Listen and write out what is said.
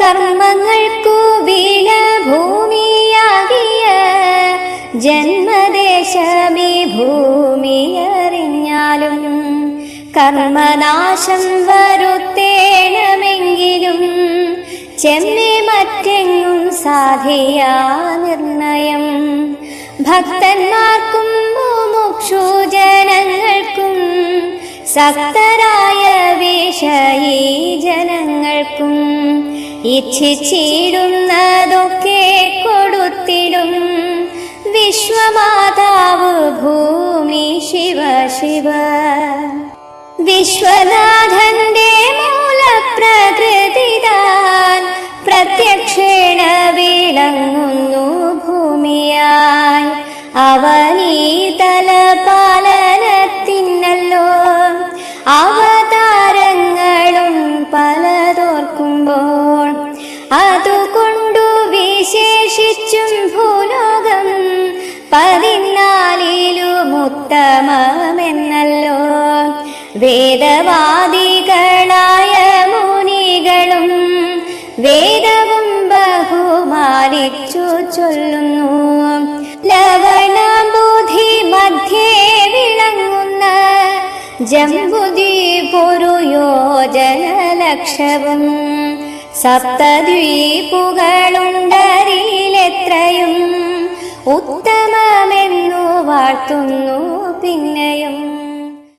കർമ്മങ്ങൾക്കു വീണഭൂമിയാകിയ ജന്മദേശമീ ഭൂമിയറിഞ്ഞാലും കർമ്മനാശം വരുത്തേണമെങ്കിലും ചെമ്മേ മറ്റെങ്ങും സാധിയാ നിർണയം. ഭക്തന്മാർക്കും മുമുക്ഷുജനങ്ങൾക്കും സക്തരായ വിഷയീ ജനങ്ങൾക്കും ഇച്ഛിച്ചിടുന്നതൊക്കെ കൊടുത്തിടും വിശ്വമാതാവ് ഭൂമി ശിവ ശിവ. വിശ്വനാഥന്റെ മൂലപ്രകൃതിതാൻ പ്രത്യക്ഷേണ വിളങ്ങുന്നു ഭൂമിയായി. അവനീ തലപാലനത്തിനല്ലോ അവതാരങ്ങളും പലതോർക്കുമ്പോൾ അതുകൊണ്ടു വിശേഷിച്ചും ഭൂലോകം 14 വേദവാദികളായ മുനികളും വേദവും ബഹുമാനിച്ചു ചൊല്ലുന്നു. ലവണബുധി മധ്യേ വിളങ്ങുന്ന ജംബുദ്വീപൊരു യോജനലക്ഷവും സപ്തദ്വീപുകളുണ്ടരിലെത്രയും ഉത്തമമെന്നു വാഴ്ത്തുന്നു പിന്നെയും.